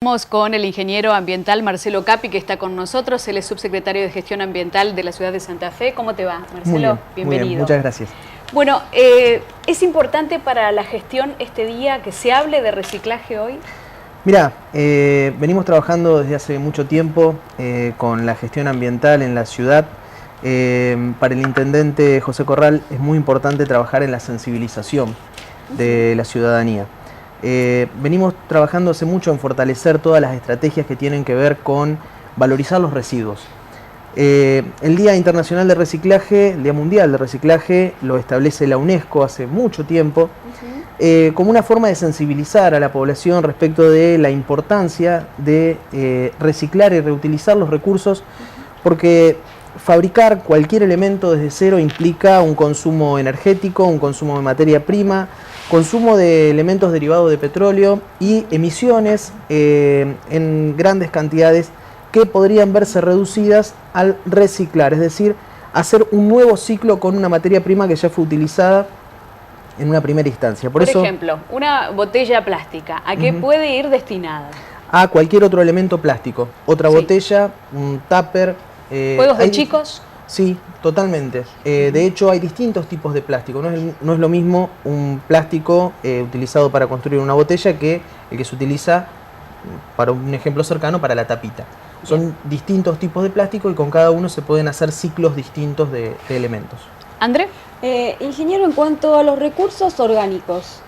Estamos con el ingeniero ambiental Marcelo Capi, que está con nosotros. Él es subsecretario de Gestión Ambiental de la ciudad de Santa Fe. ¿Cómo te va, Marcelo? Muy bien, bienvenido. Muy bien, muchas gracias. Bueno, ¿es importante para la gestión este día que se hable de reciclaje hoy? Mirá, venimos trabajando desde hace mucho tiempo con la gestión ambiental en la ciudad. Para el intendente José Corral es muy importante trabajar en la sensibilización de la ciudadanía. Venimos trabajando hace mucho en fortalecer todas las estrategias que tienen que ver con valorizar los residuos. El Día Internacional de Reciclaje, el Día Mundial de Reciclaje, lo establece la UNESCO hace mucho tiempo, como una forma de sensibilizar a la población respecto de la importancia de reciclar y reutilizar los recursos, porque fabricar cualquier elemento desde cero implica un consumo energético, un consumo de materia prima, consumo de elementos derivados de petróleo y emisiones en grandes cantidades que podrían verse reducidas al reciclar, es decir, hacer un nuevo ciclo con una materia prima que ya fue utilizada en una primera instancia. Por ejemplo, una botella plástica, ¿a qué puede ir destinada? A cualquier otro elemento plástico, otra botella, un tupper. ¿Juegos de chicos? Sí, totalmente. De hecho, hay distintos tipos de plástico. No es lo mismo un plástico utilizado para construir una botella que el que se utiliza, para un ejemplo cercano, para la tapita. Son distintos tipos de plástico y con cada uno se pueden hacer ciclos distintos de elementos. ¿André? Ingeniero, en cuanto a los recursos orgánicos,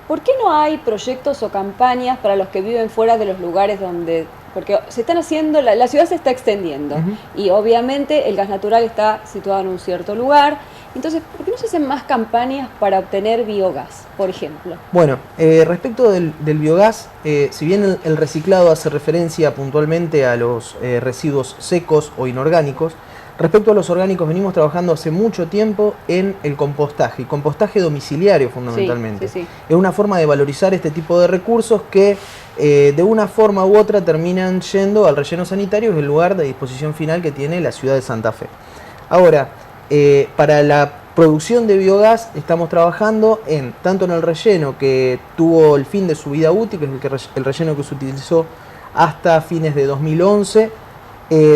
¿por qué no hay proyectos o campañas para los que viven fuera de los lugares donde... Porque se están haciendo, la ciudad se está extendiendo y obviamente el gas natural está situado en un cierto lugar. Entonces, ¿por qué no se hacen más campañas para obtener biogás, por ejemplo? Bueno, respecto del biogás, si bien el reciclado hace referencia puntualmente a los residuos secos o inorgánicos, respecto a los orgánicos venimos trabajando hace mucho tiempo en el compostaje, y compostaje domiciliario fundamentalmente. Sí. Es una forma de valorizar este tipo de recursos que de una forma u otra terminan yendo al relleno sanitario, que es el lugar de disposición final que tiene la ciudad de Santa Fe. Ahora, para la producción de biogás estamos trabajando tanto en el relleno que tuvo el fin de su vida útil, que es el relleno que se utilizó hasta fines de 2011,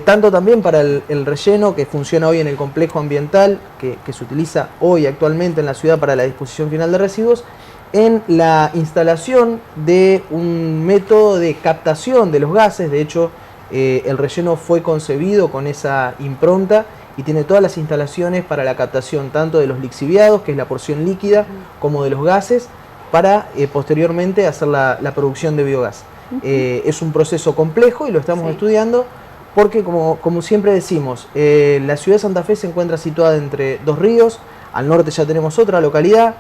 tanto también para el relleno que funciona hoy en el complejo ambiental, que se utiliza hoy actualmente en la ciudad para la disposición final de residuos, en la instalación de un método de captación de los gases. De hecho, el relleno fue concebido con esa impronta y tiene todas las instalaciones para la captación tanto de los lixiviados, que es la porción líquida, como de los gases, para posteriormente hacer la producción de biogás. Es un proceso complejo y lo estamos estudiando porque, como siempre decimos, la ciudad de Santa Fe se encuentra situada entre dos ríos. Al norte ya tenemos otra localidad.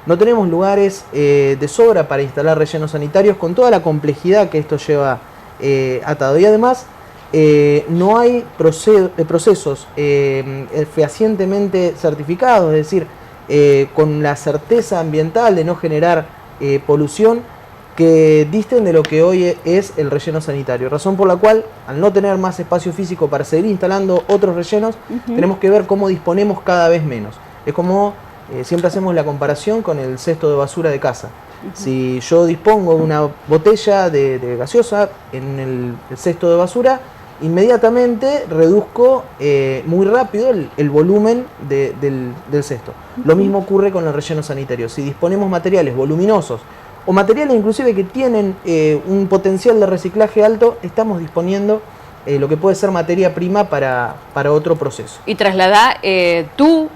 No tenemos lugares de sobra para instalar rellenos sanitarios, con toda la complejidad que esto lleva atado. Y además no hay procesos fehacientemente certificados, es decir, con la certeza ambiental de no generar polución, que disten de lo que hoy es el relleno sanitario. Razón por la cual, al no tener más espacio físico para seguir instalando otros rellenos, tenemos que ver cómo disponemos cada vez menos. Es como siempre hacemos la comparación con el cesto de basura de casa. Si yo dispongo de una botella de gaseosa en el cesto de basura, inmediatamente reduzco muy rápido el volumen del cesto. Lo mismo ocurre con el relleno sanitario. Si disponemos materiales voluminosos o materiales inclusive que tienen un potencial de reciclaje alto, estamos disponiendo lo que puede ser materia prima para otro proceso. Y trasladá tu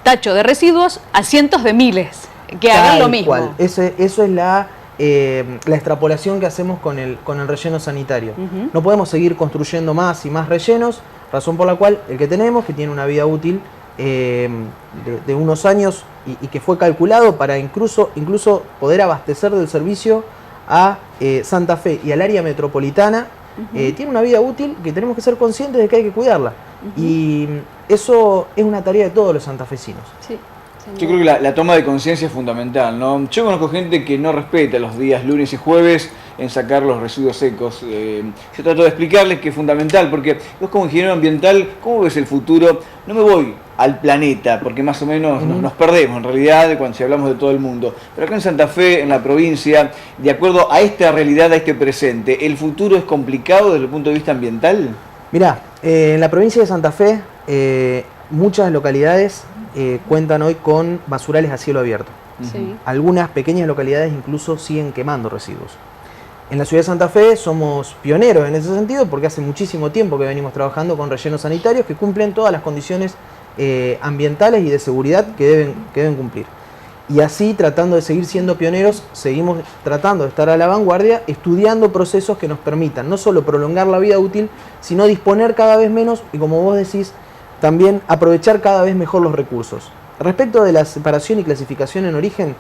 tacho de residuos a cientos de miles que hagan lo mismo. Cual. Eso es la extrapolación que hacemos con el relleno sanitario. No podemos seguir construyendo más y más rellenos, razón por la cual el que tenemos, que tiene una vida útil de unos años y que fue calculado para incluso poder abastecer del servicio a Santa Fe y al área metropolitana, tiene una vida útil que tenemos que ser conscientes de que hay que cuidarla. Y eso es una tarea de todos los santafesinos. Sí. Yo creo que la toma de conciencia es fundamental, ¿no? Yo conozco gente que no respeta los días lunes y jueves en sacar los residuos secos. Yo trato de explicarles que es fundamental, porque vos como ingeniero ambiental, ¿cómo ves el futuro? No me voy al planeta, porque más o menos nos perdemos en realidad si hablamos de todo el mundo. Pero acá en Santa Fe, en la provincia, de acuerdo a esta realidad, a este presente, ¿el futuro es complicado desde el punto de vista ambiental? Mirá, en la provincia de Santa Fe, muchas localidades cuentan hoy con basurales a cielo abierto. Sí. Algunas pequeñas localidades incluso siguen quemando residuos. En la ciudad de Santa Fe somos pioneros en ese sentido porque hace muchísimo tiempo que venimos trabajando con rellenos sanitarios que cumplen todas las condiciones ambientales y de seguridad que deben cumplir. Y así, tratando de seguir siendo pioneros, seguimos tratando de estar a la vanguardia, estudiando procesos que nos permitan no solo prolongar la vida útil, sino disponer cada vez menos y, como vos decís, también aprovechar cada vez mejor los recursos. Respecto de la separación y clasificación en origen,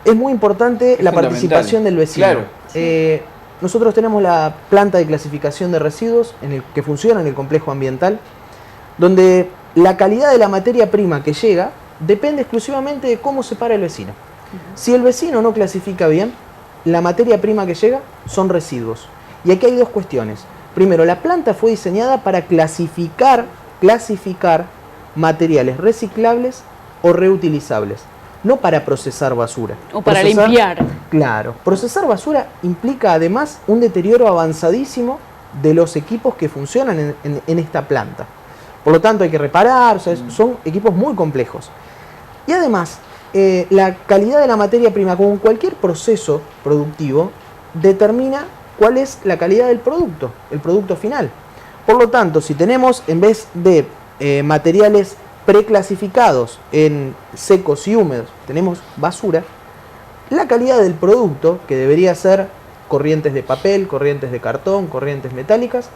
es muy importante la participación del vecino. Claro. Nosotros tenemos la planta de clasificación de residuos que funciona en el complejo ambiental, donde la calidad de la materia prima que llega depende exclusivamente de cómo separa el vecino. Si el vecino no clasifica bien, la materia prima que llega son residuos. Y aquí hay dos cuestiones. Primero, la planta fue diseñada para clasificar materiales reciclables o reutilizables, no para procesar basura. O para limpiar. Claro. Procesar basura implica además un deterioro avanzadísimo de los equipos que funcionan en esta planta. Por lo tanto hay que reparar, o sea, son equipos muy complejos. Y además, la calidad de la materia prima, como en cualquier proceso productivo, determina cuál es la calidad del producto, el producto final. Por lo tanto, si tenemos, en vez de materiales preclasificados en secos y húmedos, tenemos basura, la calidad del producto, que debería ser corrientes de papel, corrientes de cartón, corrientes metálicas,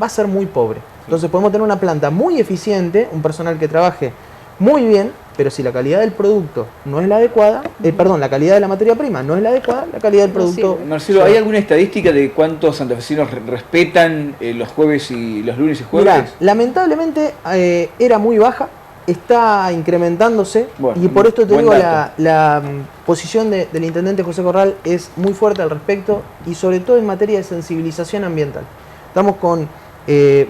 va a ser muy pobre. Entonces podemos tener una planta muy eficiente, un personal que trabaje muy bien, pero si la calidad del producto no es la adecuada, la calidad de la materia prima no es la adecuada, la calidad del producto... Marcelo, ¿hay alguna estadística de cuántos santafesinos respetan los jueves y los lunes y jueves? Mirá, lamentablemente era muy baja, está incrementándose, bueno, y por esto te buen digo, dato. la posición del intendente José Corral es muy fuerte al respecto, y sobre todo en materia de sensibilización ambiental. Estamos con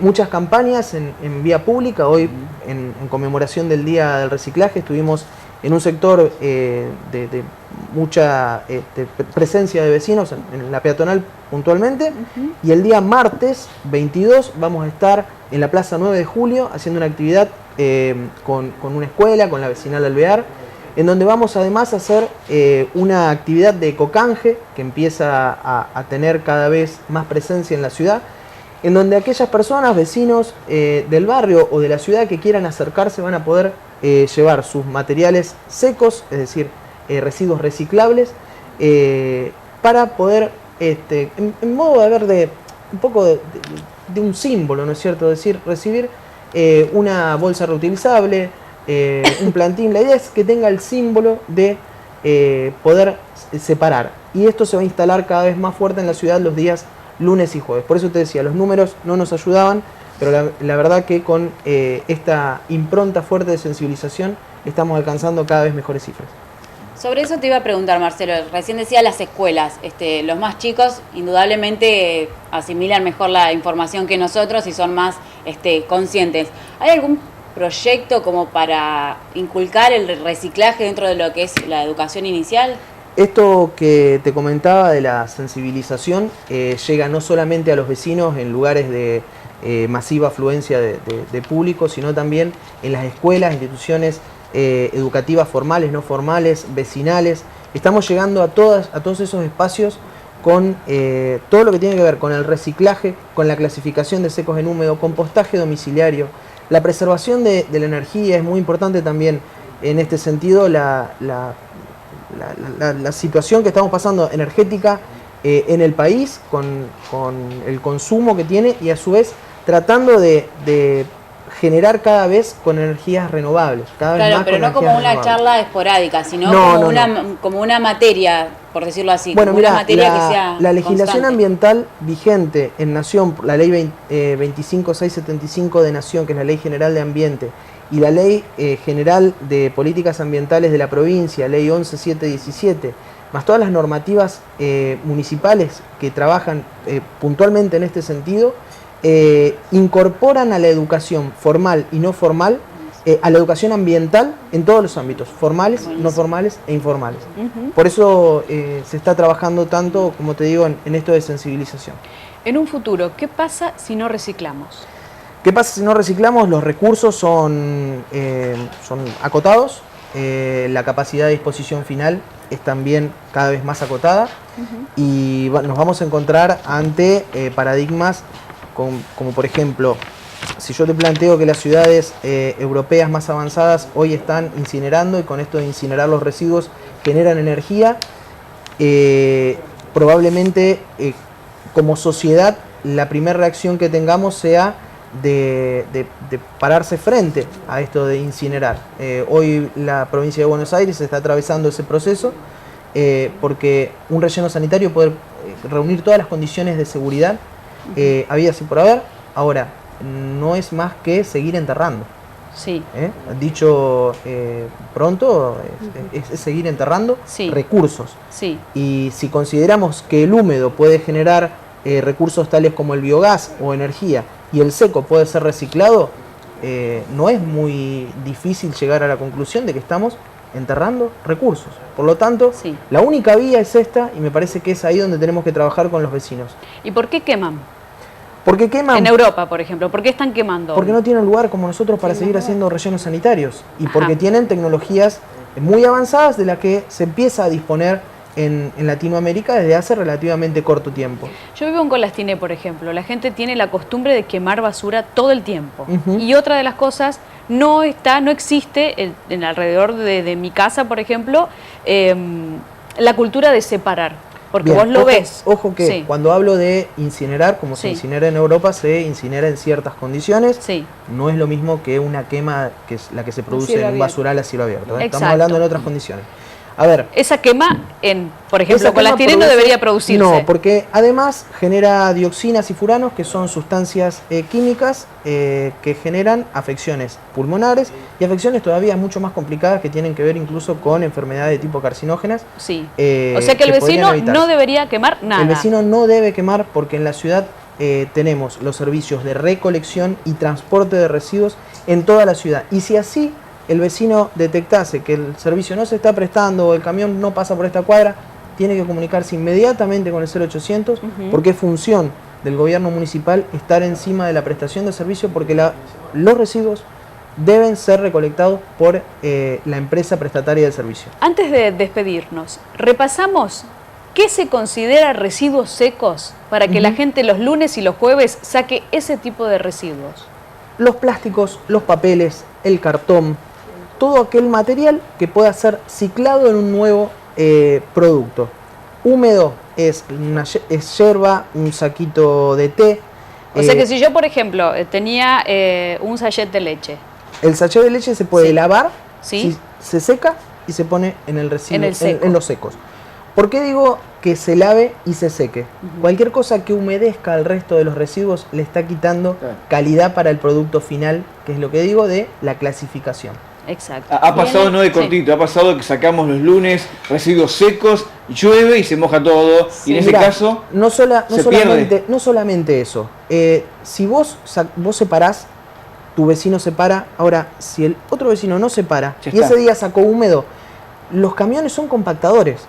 muchas campañas en vía pública. Hoy, en conmemoración del Día del Reciclaje, estuvimos en un sector de mucha presencia de vecinos, en la peatonal puntualmente, y el día martes 22 vamos a estar en la Plaza 9 de Julio haciendo una actividad con una escuela, con la vecinal Alvear, en donde vamos además a hacer una actividad de ecocanje que empieza a tener cada vez más presencia en la ciudad, en donde aquellas personas, vecinos del barrio o de la ciudad que quieran acercarse van a poder llevar sus materiales secos, es decir, residuos reciclables, para poder, en modo de ver un poco de un símbolo, ¿no es cierto? Es decir, recibir una bolsa reutilizable, un plantín. La idea es que tenga el símbolo de poder separar. Y esto se va a instalar cada vez más fuerte en la ciudad los días lunes y jueves. Por eso te decía, los números no nos ayudaban, pero la verdad que con esta impronta fuerte de sensibilización estamos alcanzando cada vez mejores cifras. Sobre eso te iba a preguntar, Marcelo. Recién decía las escuelas. Los más chicos indudablemente asimilan mejor la información que nosotros y son más conscientes. ¿Hay algún proyecto como para inculcar el reciclaje dentro de lo que es la educación inicial? Esto que te comentaba de la sensibilización llega no solamente a los vecinos en lugares de masiva afluencia de público, sino también en las escuelas, instituciones educativas formales, no formales, vecinales. Estamos llegando a todos esos espacios con todo lo que tiene que ver con el reciclaje, con la clasificación de secos en húmedo, compostaje domiciliario. La preservación de la energía es muy importante también en este sentido. La situación que estamos pasando energética en el país con el consumo que tiene, y a su vez tratando de generar cada vez con energías renovables. Claro, pero no como una charla esporádica, sino como una materia, por decirlo así. Bueno, como mira, una materia que sea la legislación constante. ambiental vigente en Nación, la ley 25675 de Nación, que es la Ley General de Ambiente, y la Ley General de Políticas Ambientales de la provincia, Ley 11717, más todas las normativas municipales que trabajan puntualmente en este sentido, incorporan a la educación formal y no formal a la educación ambiental en todos los ámbitos, formales, no formales e informales. Por eso se está trabajando tanto, como te digo, en esto de sensibilización. En un futuro, ¿qué pasa si no reciclamos? ¿Qué pasa si no reciclamos? Los recursos son acotados, la capacidad de disposición final es también cada vez más acotada y nos vamos a encontrar ante paradigmas como por ejemplo, si yo te planteo que las ciudades europeas más avanzadas hoy están incinerando y con esto de incinerar los residuos generan energía, probablemente como sociedad la primera reacción que tengamos sea de pararse frente a esto de incinerar. Hoy la provincia de Buenos Aires está atravesando ese proceso porque un relleno sanitario puede reunir todas las condiciones de seguridad habidas y por haber. Ahora, no es más que seguir enterrando. Sí. Dicho pronto, es seguir enterrando recursos. Sí. Y si consideramos que el húmedo puede generar recursos tales como el biogás o energía y el seco puede ser reciclado, no es muy difícil llegar a la conclusión de que estamos enterrando recursos. Por lo tanto, la única vía es esta y me parece que es ahí donde tenemos que trabajar con los vecinos. ¿Y por qué queman? ¿Por qué queman? En Europa, por ejemplo, ¿por qué están quemando? Porque no tienen lugar como nosotros para seguir haciendo rellenos sanitarios y porque tienen tecnologías muy avanzadas de las que se empieza a disponer en Latinoamérica desde hace relativamente corto tiempo. Yo vivo en Colastiné, por ejemplo. La gente tiene la costumbre de quemar basura todo el tiempo. Y otra de las cosas, no existe en alrededor de mi casa, por ejemplo, la cultura de separar. Porque vos lo ves. Ojo que cuando hablo de incinerar, como se incinera en Europa, se incinera en ciertas condiciones. No es lo mismo que una quema que es la que se produce en un basural a cielo abierto. Estamos hablando en otras condiciones. A ver, esa quema, por ejemplo, Colastiné no debería producirse. No, porque además genera dioxinas y furanos, que son sustancias químicas que generan afecciones pulmonares y afecciones todavía mucho más complicadas que tienen que ver incluso con enfermedades de tipo carcinógenas. Sí. O sea que el vecino no debería quemar nada. El vecino no debe quemar porque en la ciudad tenemos los servicios de recolección y transporte de residuos en toda la ciudad. Y si así el vecino detectase que el servicio no se está prestando o el camión no pasa por esta cuadra, tiene que comunicarse inmediatamente con el 0800 porque es función del gobierno municipal estar encima de la prestación de servicio porque los residuos deben ser recolectados por la empresa prestataria del servicio. Antes de despedirnos, repasamos qué se considera residuos secos para que la gente los lunes y los jueves saque ese tipo de residuos. Los plásticos, los papeles, el cartón, todo aquel material que pueda ser ciclado en un nuevo producto. Húmedo es yerba, un saquito de té. O sea que si yo, por ejemplo, tenía un sachet de leche. El sachet de leche se puede lavar, se seca y se pone en el residuo, en los secos. ¿Por qué digo que se lave y se seque? Cualquier cosa que humedezca al resto de los residuos le está quitando calidad para el producto final, que es lo que digo de la clasificación. Exacto. Ha pasado, no de cortito, ha pasado que sacamos los lunes residuos secos, llueve y se moja todo. Y en ese caso no solamente eso. Si vos separás, tu vecino separa. Ahora, si el otro vecino no separa y ese día sacó húmedo, los camiones son compactadores.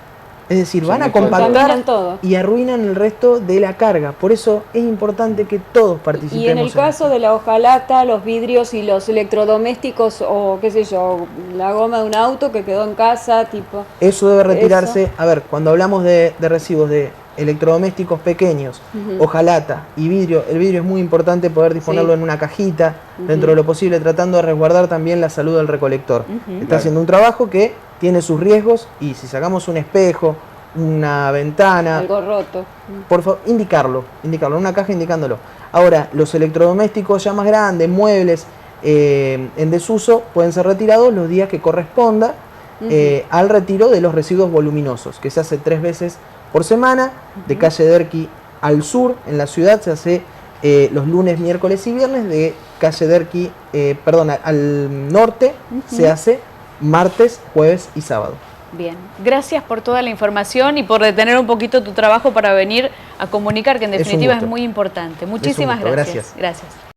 Es decir, van a compactar y arruinan el resto de la carga. Por eso es importante que todos participemos. Y en el caso de la hojalata, los vidrios y los electrodomésticos o qué sé yo, la goma de un auto que quedó en casa, tipo... Eso debe retirarse. A ver, cuando hablamos de residuos de electrodomésticos pequeños, hojalata y vidrio, el vidrio es muy importante poder disponerlo en una cajita, dentro de lo posible, tratando de resguardar también la salud del recolector. Está haciendo un trabajo que tiene sus riesgos y si sacamos un espejo, una ventana... Algo roto. Por favor, indicarlo, en una caja indicándolo. Ahora, los electrodomésticos ya más grandes, muebles en desuso, pueden ser retirados los días que corresponda al retiro de los residuos voluminosos, que se hace 3 veces por semana, de calle Derqui al sur, en la ciudad se hace los lunes, miércoles y viernes, de calle Derqui, al norte se hace martes, jueves y sábado. Bien, gracias por toda la información y por detener un poquito tu trabajo para venir a comunicar, que en definitiva es muy importante. Muchísimas gracias. Gracias.